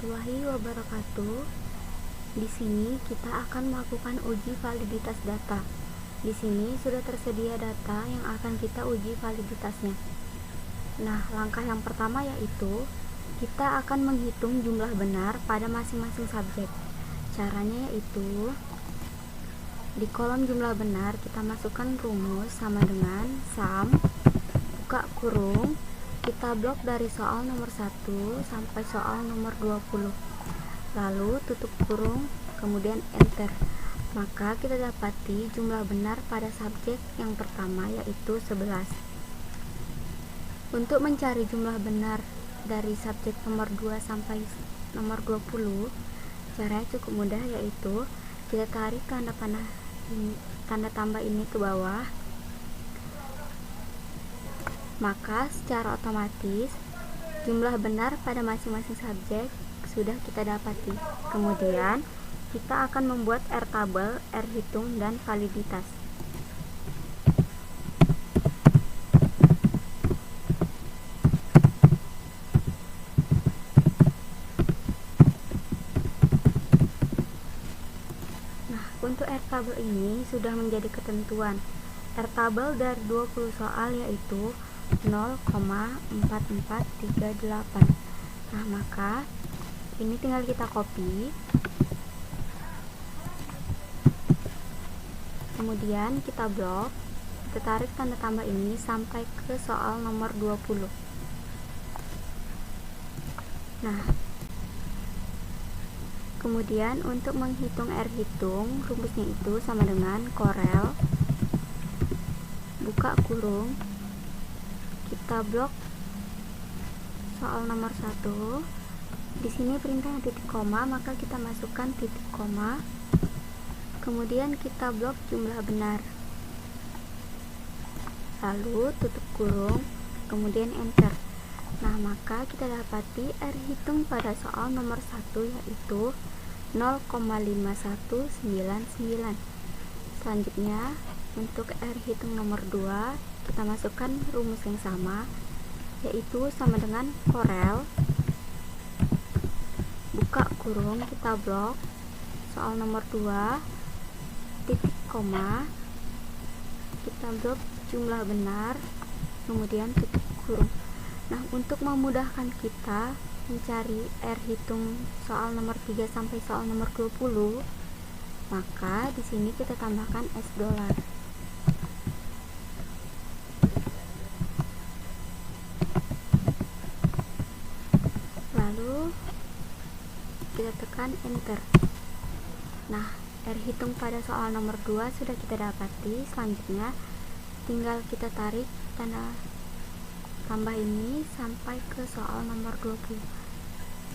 warahmatullahi wabarakatuh. Di sini kita akan melakukan uji validitas data. Di sini sudah tersedia data yang akan kita uji validitasnya. Nah, langkah yang pertama yaitu kita akan menghitung jumlah benar pada masing-masing subjek. Caranya yaitu di kolom jumlah benar kita masukkan rumus sama dengan sum, buka kurung, kita blok dari soal nomor 1 sampai soal nomor 20, lalu tutup kurung, kemudian enter. Maka kita dapati jumlah benar pada subjek yang pertama yaitu 11. Untuk mencari jumlah benar dari subjek nomor 2 sampai nomor 20, caranya cukup mudah, yaitu kita tarik tanda tambah ini ke bawah. Maka secara otomatis jumlah benar pada masing-masing subjek sudah kita dapati. Kemudian kita akan membuat R-tabel, R-hitung, dan validitas. Nah, untuk R-tabel ini sudah menjadi ketentuan. R-tabel dari 20 soal yaitu 0,4438. Nah, maka ini tinggal kita copy, kemudian kita blok, kita tarik tanda tambah ini sampai ke soal nomor 20. Nah, kemudian untuk menghitung R-hitung, rumusnya itu sama dengan korel, buka kurung, kita blok soal nomor 1. Di sini perintahnya titik koma, maka kita masukkan titik koma. Kemudian kita blok jumlah benar. Lalu tutup kurung, kemudian enter. Nah, maka kita dapati R-hitung pada soal nomor 1 yaitu 0,5199. Selanjutnya, untuk R-hitung nomor 2, kita masukkan rumus yang sama, yaitu sama dengan korel, buka kurung, kita blok soal nomor 2, titik koma, kita blok jumlah benar, kemudian tutup kurung. Nah, untuk memudahkan kita mencari R-hitung soal nomor 3 sampai soal nomor 20, maka di sini kita tambahkan $. Lalu kita tekan enter. Nah, R-hitung pada soal nomor 2 sudah kita dapati. Selanjutnya tinggal kita tarik tanda tambah ini sampai ke soal nomor 20.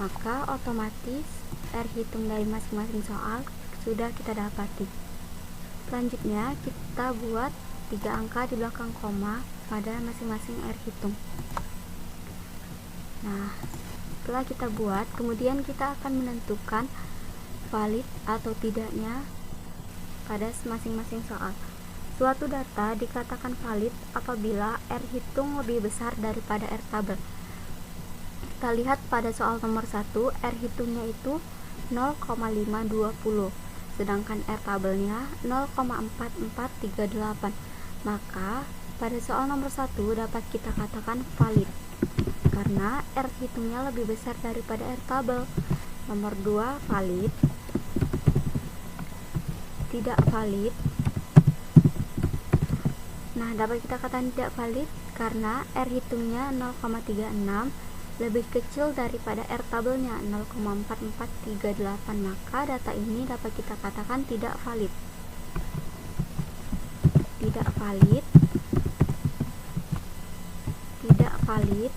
Maka otomatis R-hitung dari masing-masing soal sudah kita dapati. Selanjutnya kita buat 3 angka di belakang koma pada masing-masing R-hitung. Nah, setelah kita buat, kemudian kita akan menentukan valid atau tidaknya pada masing-masing soal. Suatu data dikatakan valid apabila R-hitung lebih besar daripada R-tabel. Kita lihat pada soal nomor 1, R-hitungnya itu 0,520, sedangkan R-tabelnya 0,4438. Maka pada soal nomor 1 dapat kita katakan valid karena R-hitungnya lebih besar daripada R-tabel. Nomor 2 valid, tidak valid. Nah, dapat kita katakan tidak valid karena R-hitungnya 0,36 lebih kecil daripada R-tabelnya 0,4438. Maka data ini dapat kita katakan tidak valid. Tidak valid, tidak valid,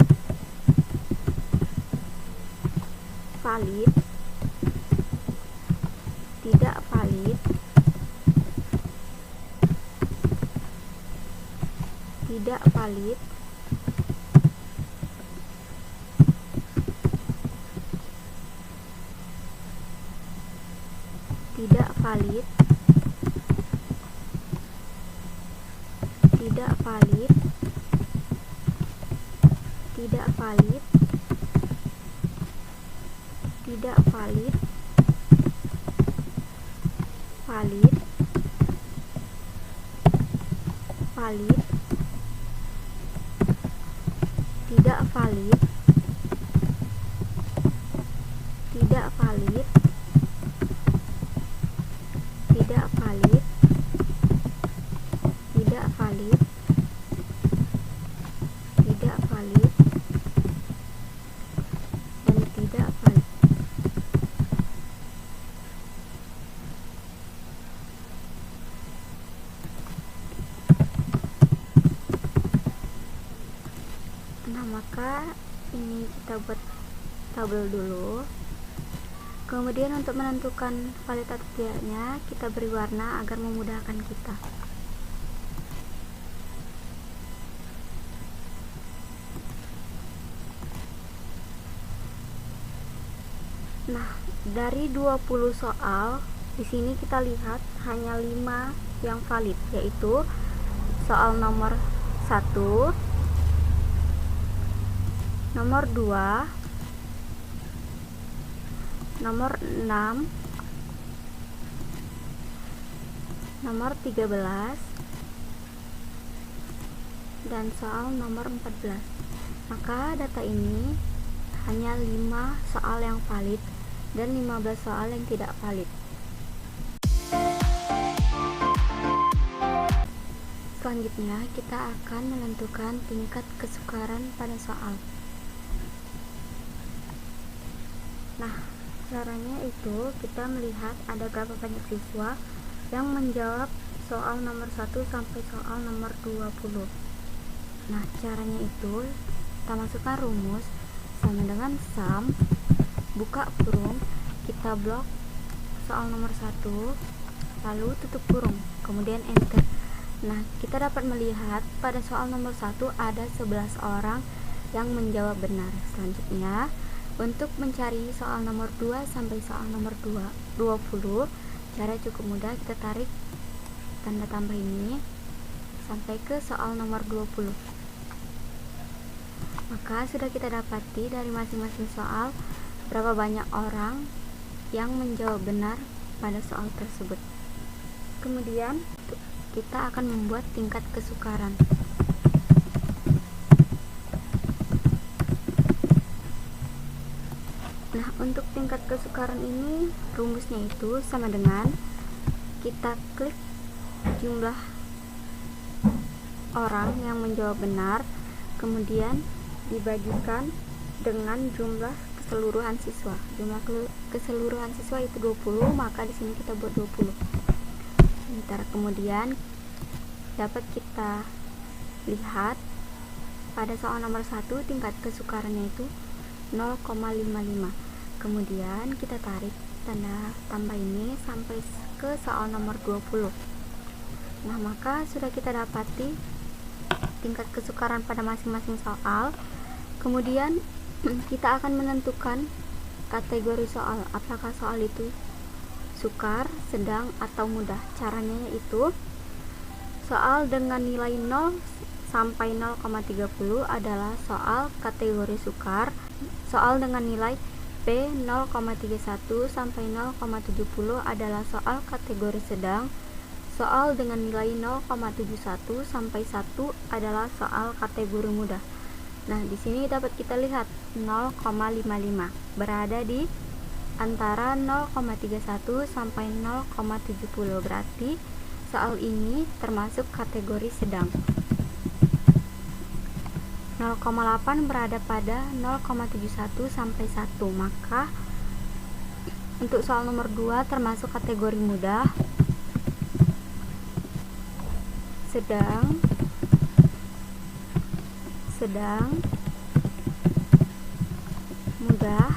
valid, tidak valid, tidak valid, tidak valid, tidak valid, tidak valid, tidak valid, valid, valid, tidak valid, tidak valid, tidak valid, tidak valid, tidak valid, dan tidak valid. Nah, maka ini kita buat tabel dulu. Kemudian untuk menentukan valid atau tidaknya, kita beri warna agar memudahkan kita. Nah, dari 20 soal, di sini kita lihat hanya 5 yang valid, yaitu soal nomor 1, nomor 2, nomor 6, nomor 13, dan soal nomor 14. Maka data ini hanya 5 soal yang valid dan 15 soal yang tidak valid. Selanjutnya kita akan menentukan tingkat kesukaran pada soal. Nah, caranya itu kita melihat ada berapa banyak siswa yang menjawab soal nomor 1 sampai soal nomor 20. Nah, caranya itu kita masukkan rumus sama dengan sum, buka kurung, kita blok soal nomor 1, lalu tutup kurung, kemudian enter. Nah, kita dapat melihat pada soal nomor 1 ada 11 orang yang menjawab benar. Selanjutnya, untuk mencari soal nomor 2 sampai soal nomor 20, cara cukup mudah, kita tarik tanda tambah ini sampai ke soal nomor 20. Maka sudah kita dapati dari masing-masing soal berapa banyak orang yang menjawab benar pada soal tersebut. Kemudian kita akan membuat tingkat kesukaran. Nah, untuk tingkat kesukaran ini rumusnya itu sama dengan kita klik jumlah orang yang menjawab benar, kemudian dibagikan dengan jumlah keseluruhan siswa. Jumlah keseluruhan siswa itu 20, maka di sini kita buat 20. Sebentar kemudian dapat kita lihat pada soal nomor 1 tingkat kesukarannya itu 0,55. Kemudian kita tarik tanda tambah ini sampai ke soal nomor 20. Nah, maka sudah kita dapati tingkat kesukaran pada masing-masing soal. Kemudian kita akan menentukan kategori soal, apakah soal itu sukar, sedang, atau mudah. Caranya yaitu soal dengan nilai 0 sampai 0,30 adalah soal kategori sukar. Soal dengan nilai P 0,31 sampai 0,70 adalah soal kategori sedang. Soal dengan nilai 0,71 sampai 1 adalah soal kategori mudah. Nah, di sini dapat kita lihat 0,55 berada di antara 0,31 sampai 0,70, berarti soal ini termasuk kategori sedang. 0,8 berada pada 0,71 sampai 1, maka untuk soal nomor 2 termasuk kategori mudah, sedang, mudah,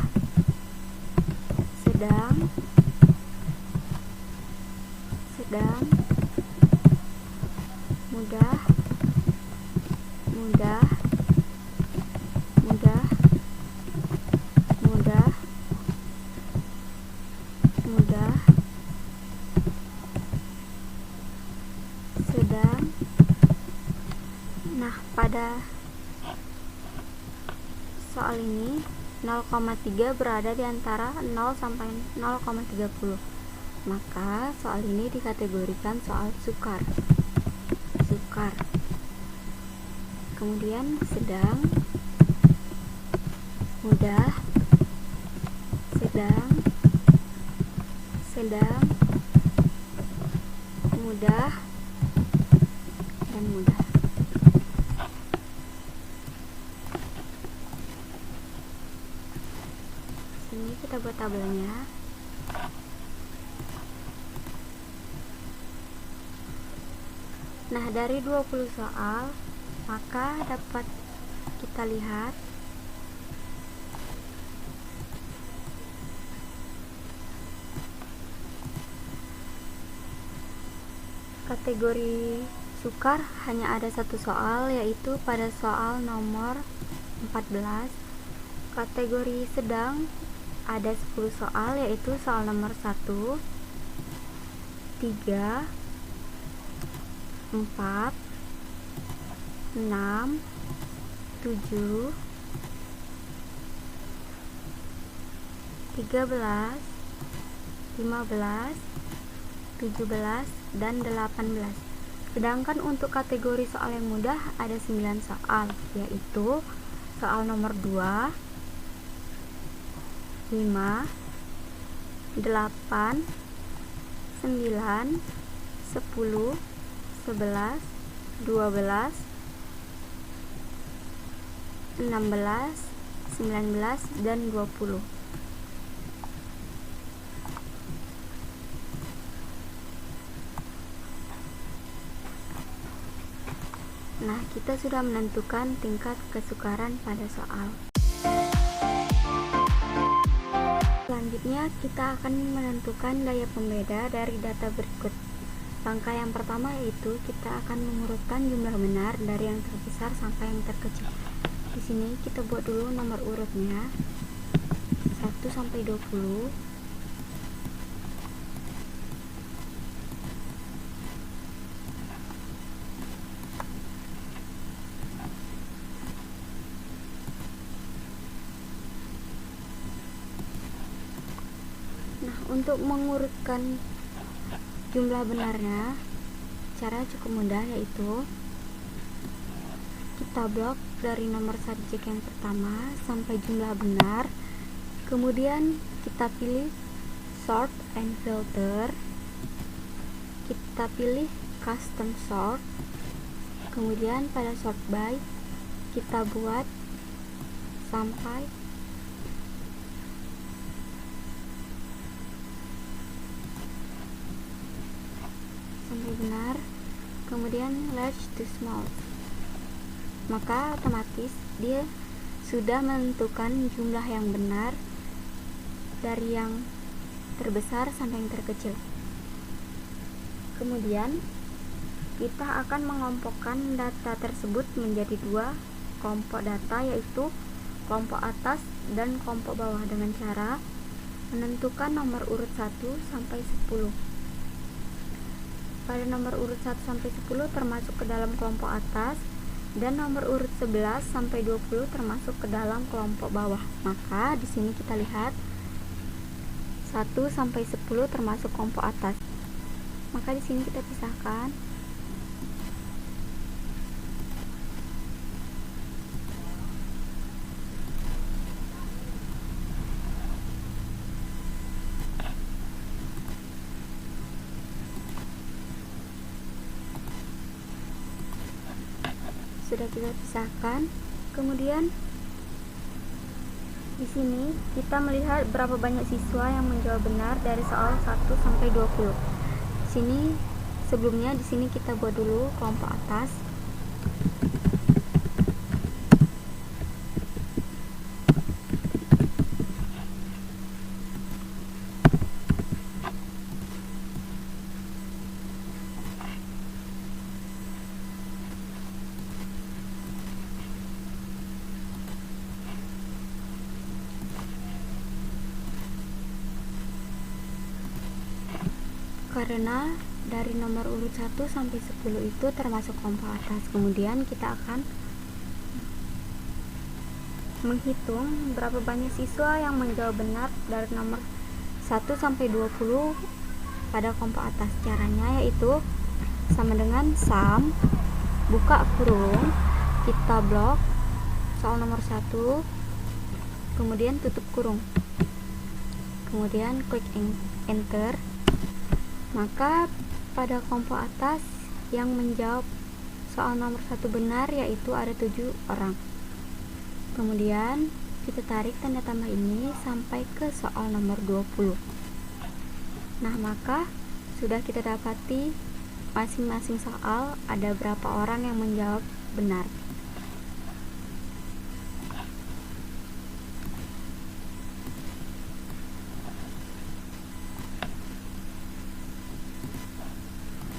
sedang, mudah, mudah, mudah, mudah, mudah, sedang. Nah, pada soal ini 0,3 berada di antara 0 sampai 0,30. Maka soal ini dikategorikan soal sukar. Kemudian sedang, mudah, sedang, mudah, dan mudah. Sini kita buat tabelnya. Nah, dari 20 soal, maka dapat kita lihat kategori sukar hanya ada satu soal, yaitu pada soal nomor 14. Kategori sedang ada 10 soal, yaitu soal nomor 1, 3, 4, 6, 7, 13, 15, 17, dan 18. Sedangkan untuk kategori soal yang mudah ada 9 soal, yaitu soal nomor 2, 5, 8, 9, 10, 11, 12, 16, 19, dan 20. Nah, kita sudah menentukan tingkat kesukaran pada soal. Selanjutnya, kita akan menentukan daya pembeda dari data berikut. Langkah yang pertama yaitu kita akan mengurutkan jumlah benar dari yang terbesar sampai yang terkecil. Di sini kita buat dulu nomor urutnya 1 sampai 20. Nah, untuk mengurutkan jumlah benarnya, cara cukup mudah, yaitu kita blok dari nomor subjek yang pertama sampai jumlah benar, kemudian kita pilih sort and filter, kita pilih custom sort, kemudian pada sort by kita buat sampai benar, kemudian large to small. Maka otomatis dia sudah menentukan jumlah yang benar dari yang terbesar sampai yang terkecil. Kemudian kita akan mengelompokkan data tersebut menjadi 2 kelompok data, yaitu kelompok atas dan kelompok bawah, dengan cara menentukan nomor urut 1 sampai 10. Pada nomor urut 1 sampai 10 termasuk ke dalam kelompok atas, dan nomor urut 11 sampai 20 termasuk ke dalam kelompok bawah. Maka di sini kita lihat 1 sampai 10 termasuk kelompok atas. Maka di sini kita pisahkan. Sudah kita pisahkan. Kemudian di sini kita melihat berapa banyak siswa yang menjawab benar dari soal 1 sampai 20. Di sini sebelumnya di sini kita buat dulu kelompok atas. Karena dari nomor urut 1 sampai 10 itu termasuk kelompok atas, kemudian kita akan menghitung berapa banyak siswa yang menjawab benar dari nomor 1 sampai 20 pada kelompok atas. Caranya yaitu sama dengan sum, buka kurung, kita blok soal nomor 1, kemudian tutup kurung, kemudian klik enter. Maka pada kelompok atas yang menjawab soal nomor 1 benar yaitu ada 7 orang. Kemudian kita tarik tanda tambah ini sampai ke soal nomor 20. Nah, maka sudah kita dapati masing-masing soal ada berapa orang yang menjawab benar.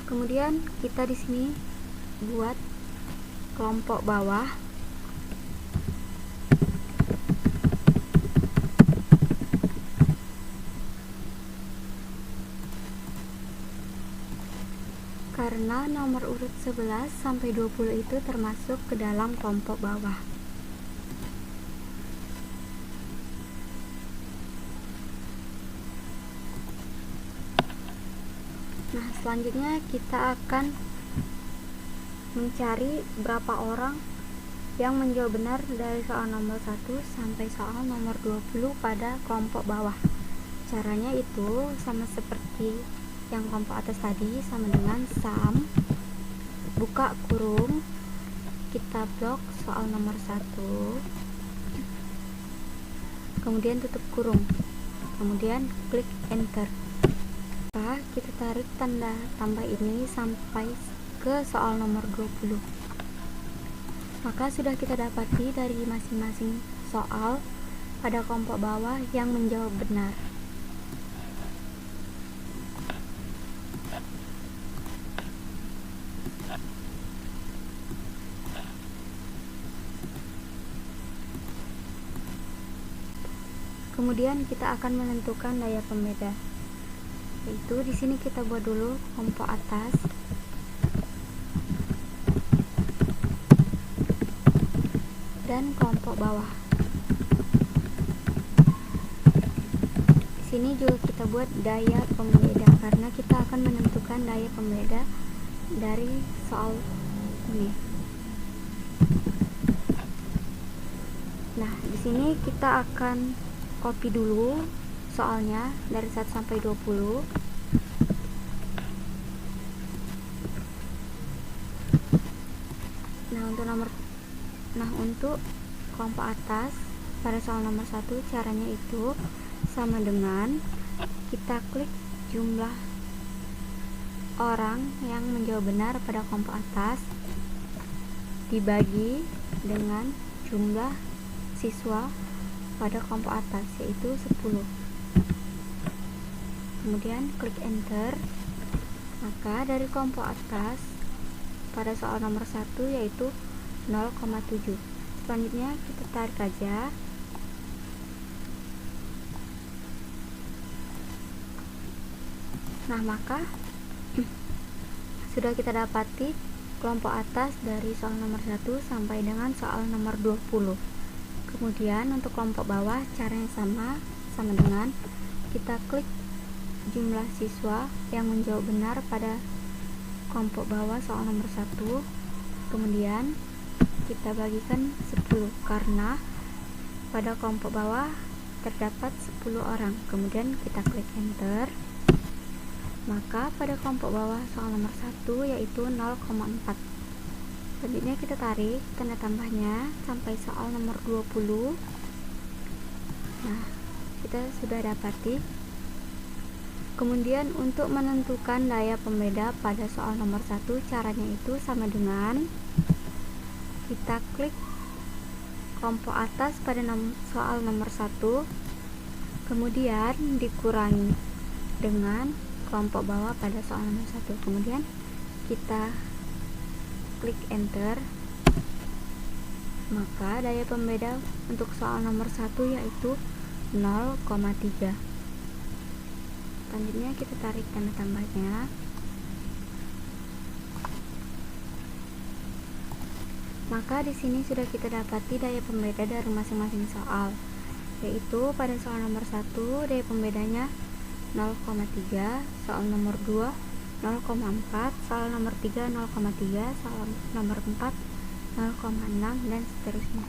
Kemudian kita di sini buat kelompok bawah. Karena nomor urut 11 sampai 20 itu termasuk ke dalam kelompok bawah. Nah, selanjutnya kita akan mencari berapa orang yang menjawab benar dari soal nomor 1 sampai soal nomor 20 pada kelompok bawah. Caranya itu sama seperti yang kelompok atas tadi, sama dengan sum, buka kurung, kita blok soal nomor 1, kemudian tutup kurung, kemudian klik enter. Kita tarik tanda tambah ini sampai ke soal nomor 20. Maka sudah kita dapati dari masing-masing soal pada kelompok bawah yang menjawab benar. Kemudian kita akan menentukan daya pembeda. Yaitu di sini kita buat dulu kelompok atas. Dan kelompok bawah. Di sini juga kita buat daya pembeda karena kita akan menentukan daya pembeda dari soal ini. Nah, di sini kita akan copy dulu soalnya dari 1 sampai 20. Untuk kelompok atas pada soal nomor 1 caranya itu sama dengan kita klik jumlah orang yang menjawab benar pada kelompok atas dibagi dengan jumlah siswa pada kelompok atas, yaitu 10. Kemudian klik enter. Maka dari kelompok atas pada soal nomor 1 yaitu 0,7. Selanjutnya kita tarik aja. Nah, maka sudah kita dapati kelompok atas dari soal nomor 1 sampai dengan soal nomor 20. Kemudian untuk kelompok bawah caranya sama dengan kita klik jumlah siswa yang menjawab benar pada kelompok bawah soal nomor 1, kemudian kita bagikan 10 karena pada kelompok bawah terdapat 10 orang. Kemudian kita klik enter. Maka pada kelompok bawah soal nomor 1 yaitu 0,4. Selanjutnya kita tarik tanda tambahnya sampai soal nomor 20. Nah, kita sudah dapati. Kemudian untuk menentukan daya pembeda pada soal nomor 1 caranya itu sama dengan kita klik kelompok atas pada soal nomor 1, kemudian dikurangi dengan kelompok bawah pada soal nomor 1, kemudian kita klik enter. Maka daya pembeda untuk soal nomor 1 yaitu 0,3. Selanjutnya kita tarik tanda tambahnya. Maka di sini sudah kita dapati daya pembeda dari masing-masing soal, yaitu pada soal nomor 1 daya pembedanya 0,3, soal nomor 2 0,4, soal nomor 3 0,3, soal nomor 4 0,6 dan seterusnya.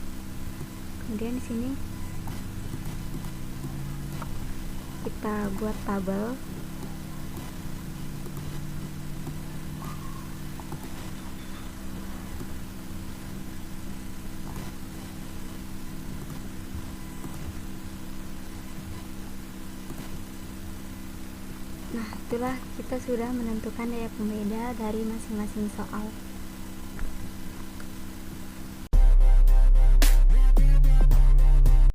Kemudian di sini kita buat tabel. Nah, itulah kita sudah menentukan daya pembeda dari masing-masing soal.